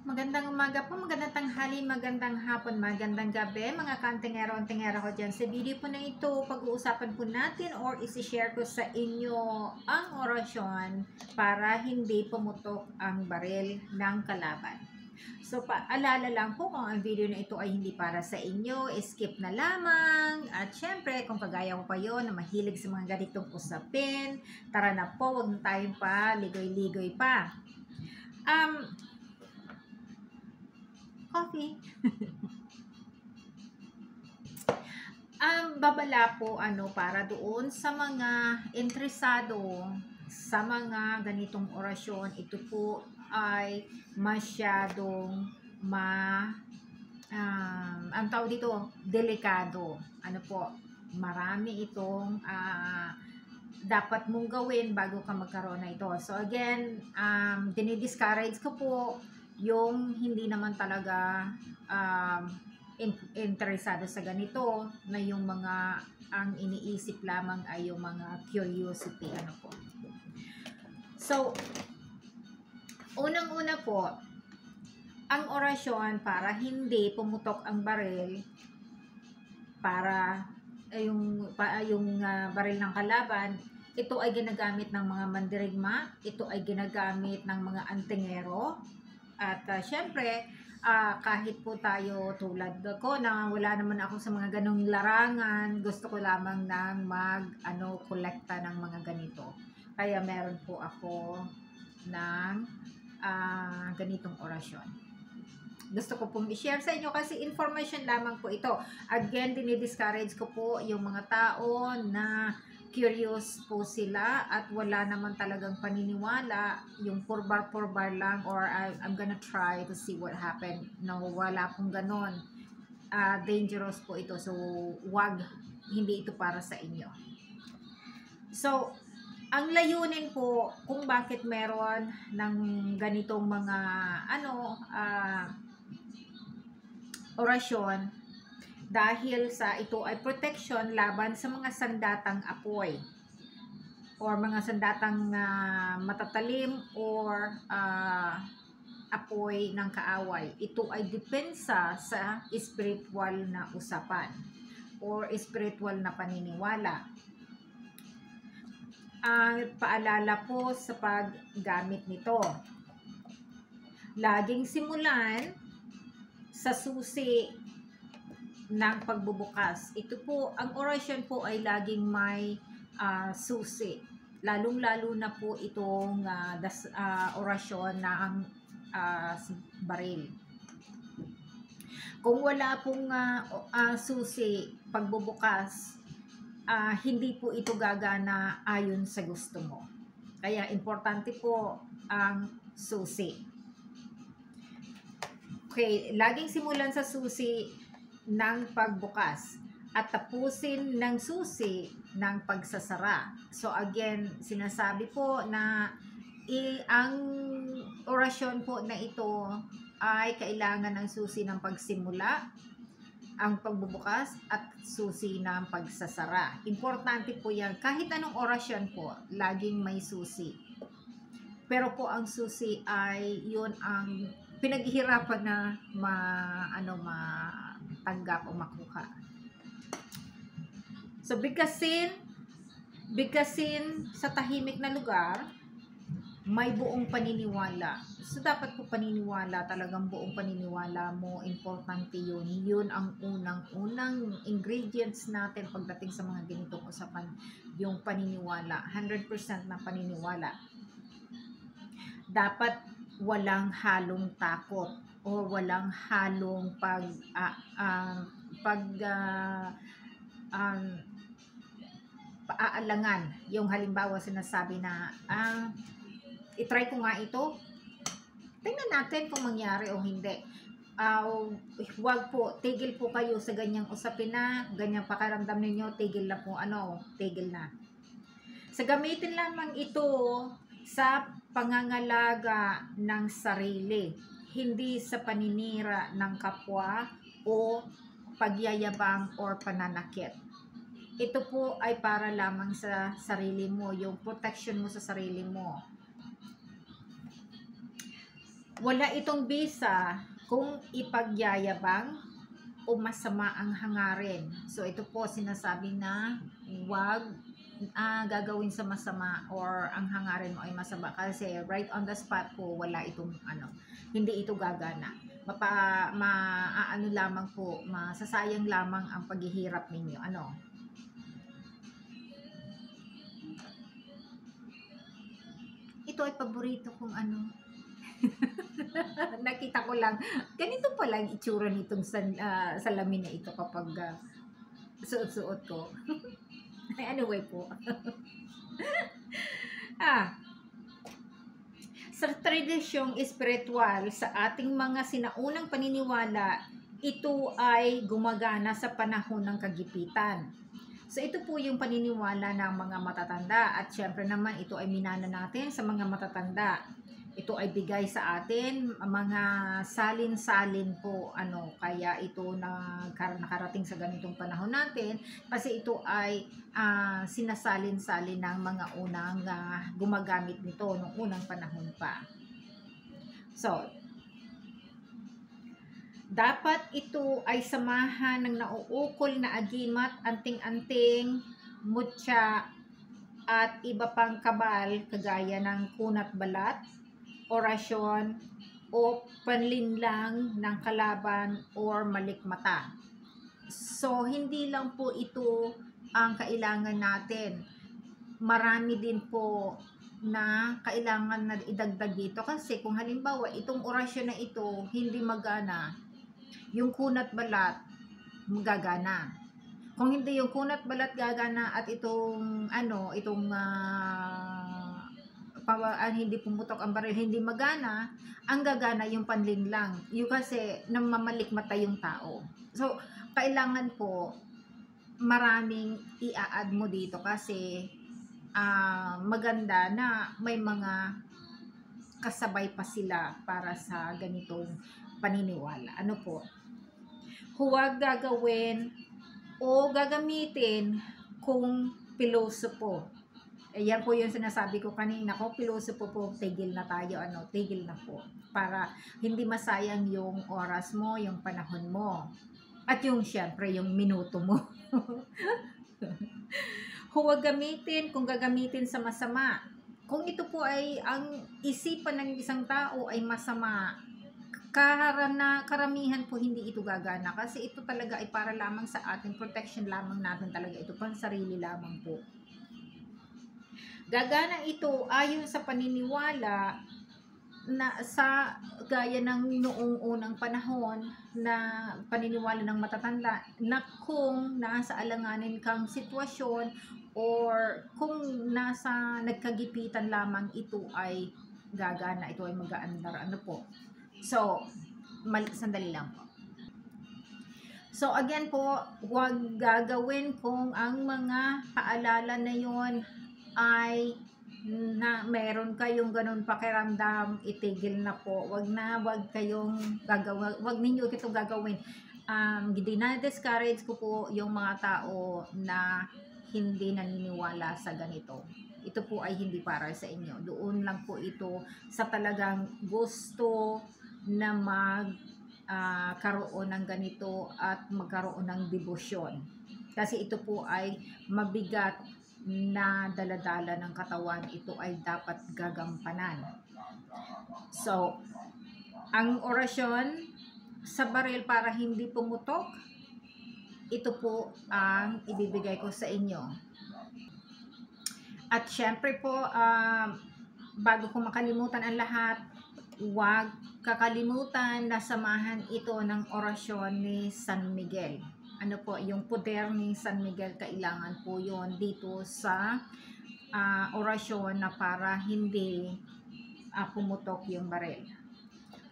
Magandang umaga po, magandang tanghali, magandang hapon, magandang gabi, mga kantingero-antingero ko dyan. Sa video po na ito, pag-uusapan po natin or isi-share ko sa inyo ang orasyon para hindi pumutok ang baril ng kalaban. So, paalala lang po kung ang video na ito ay hindi para sa inyo, skip na lamang. At syempre, kung kagaya ko kayo na mahilig sa mga ganitong usapin, tara na po, huwag na tayong pa, ligoy-ligoy pa. Coffee. Ang babala po para doon sa mga interesado sa mga ganitong orasyon, ito po ay masyadong ang tawag dito, delikado. Ano po, marami itong dapat mong gawin bago ka magkaroon na ito. So again, dinidiscourage ko po yung hindi naman talaga interesado sa ganito, na yung mga ang iniisip lamang ay yung mga curiosity, ano po. So, unang-una po, ang orasyon para hindi pumutok ang baril, para yung baril ng kalaban, ito ay ginagamit ng mga mandirigma, ito ay ginagamit ng mga antingero, at syempre, kahit po tayo tulad ko na wala naman ako sa mga ganong larangan, gusto ko lamang ng kolekta ng mga ganito. Kaya meron po ako ng ganitong orasyon. Gusto ko pong i-share sa inyo kasi information lamang po ito. Again, dinidiscourage ko po yung mga tao na curious po sila at wala naman talagang paniniwala, yung purbar-purbar lang, or I'm gonna try to see what happened. No, wala pong ganon. Dangerous po ito. So, hindi ito para sa inyo. So, ang layunin po kung bakit meron ng ganitong mga orasyon, dahil sa ito ay protection laban sa mga sandatang apoy or mga sandatang matatalim or apoy ng kaaway. Ito ay depensa sa spiritual na usapan or spiritual na paniniwala. Paalala po sa paggamit nito, laging simulan sa susi ng pagbubukas. Ito po, ang orasyon po ay laging may susi. Lalong-lalo na po itong orasyon na ang baril. Kung wala pong susi, pagbubukas, hindi po ito gagana ayon sa gusto mo. Kaya importante po ang susi. Okay, laging simulan sa susi ng pagbukas at tapusin ng susi ng pagsasara. So again, sinasabi po na ang orasyon po na ito ay kailangan ng susi ng pagsimula, ang pagbubukas at susi ng pagsasara. Importante po yan. Kahit anong orasyon po, laging may susi. Pero po ang susi ay yun ang pinaghihirapan na matanggap o makuha. So, bigkasin sa tahimik na lugar, may buong paniniwala. So, dapat po paniniwala, talagang buong paniniwala mo, importante yun. Yun ang unang ingredients natin pagdating sa mga ganitong usapan, yung paniniwala, 100% na paniniwala. Dapat walang halong takot o walang halong paaalangan. Yung halimbawa sinasabi na itry ko nga ito, tingnan natin kung mangyari o hindi. Wag po, tigil po kayo sa ganyang usapin na ganyang pakaramdam ninyo, tigil na po, tigil na. Sa gamitin lamang ito sa pangangalaga ng sarili, hindi sa paninira ng kapwa o pagyayabang or pananakit. Ito po ay para lamang sa sarili mo, yung protection mo sa sarili mo. Wala itong bisa kung ipagyayabang o masama ang hangarin. So ito po sinasabi na wag gagawin sa masama or ang hangarin mo ay masama kasi right on the spot po wala itong hindi ito gagana. Maaano lamang po, masasayang lamang ang paghihirap ninyo. Ito ay paborito kong nakita ko lang, ganito pala ang itsura nitong salamin na ito kapag suot-suot ko. Anyway po. Sa tradisyong espiritual sa ating mga sinaunang paniniwala, ito ay gumagana sa panahon ng kagipitan. So ito po yung paniniwala ng mga matatanda at syempre naman ito ay minana natin sa mga matatanda. Ito ay bigay sa atin mga salin-salin po kaya ito nakarating sa ganitong panahon natin kasi ito ay sinasalin-salin ng mga unang gumagamit nito nung unang panahon pa. So dapat ito ay samahan ng nauukol na agimat, anting-anting, mutya at iba pang kabal kagaya ng kunat balat, orasyon o panlinlang ng kalaban or malikmata. So hindi lang po ito ang kailangan natin. Marami din po na kailangan na idagdag dito kasi kung halimbawa itong orasyon na ito hindi magana, yung kunat balat magagana. Kung hindi yung kunat balat gagana at itong hindi pumutok ang baril, hindi magana, ang gagana yung panlinlang. Yung kasi namamalikmata yung tao. So, kailangan po maraming i-add mo dito kasi maganda na may mga kasabay pa sila para sa ganitong paniniwala. Huwag gagawin o gagamitin kung piloso po. Yan po yung sinasabi ko kanina. Kung piloso po, tigil na tayo. Tigil na po. Para hindi masayang yung oras mo, yung panahon mo. At yung syempre, yung minuto mo. Huwag gamitin kung gagamitin sa masama. Kung ito po ay ang isipan ng isang tao ay masama, karamihan po hindi ito gagana kasi ito talaga ay para lamang sa ating protection lamang natin talaga ito, pang sarili lamang po. Gagana ito ayon sa paniniwala na sa gaya ng noong unang panahon na paniniwala ng matatanda na kung nasa alanganin kang sitwasyon or kung nasa nagkagipitan lamang ito ay gagana, ito ay mag-aandar. So, sandali lang po. So, again po, huwag gagawin kung ang mga paalala na yon ay na meron kayong ganun pakiramdam, itigil na po. Wag kayong gagawin, wag ninyo itong gagawin. Dinadiscourage ko po yung mga tao na hindi naniniwala sa ganito. Ito po ay hindi para sa inyo. Doon lang po ito sa talagang gusto na karoon ng ganito at magkaroon ng debosyon. Kasi ito po ay mabigat na daladala ng katawan, ito ay dapat gagampanan. So, ang orasyon sa baril para hindi pumutok, ito po ang ibibigay ko sa inyo. At syempre po, bago ko makalimutan ang lahat, huwag kakalimutan na samahan ito ng orasyon ni San Miguel. Yung poder ni San Miguel, kailangan po yon dito sa orasyon na para hindi pumutok yung baril.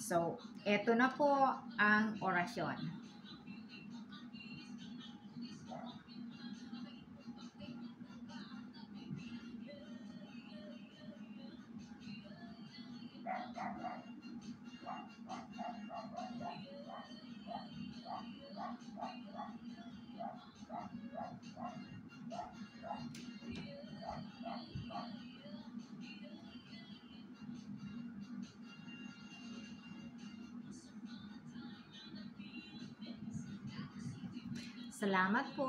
So, eto na po ang orasyon. Salamat po.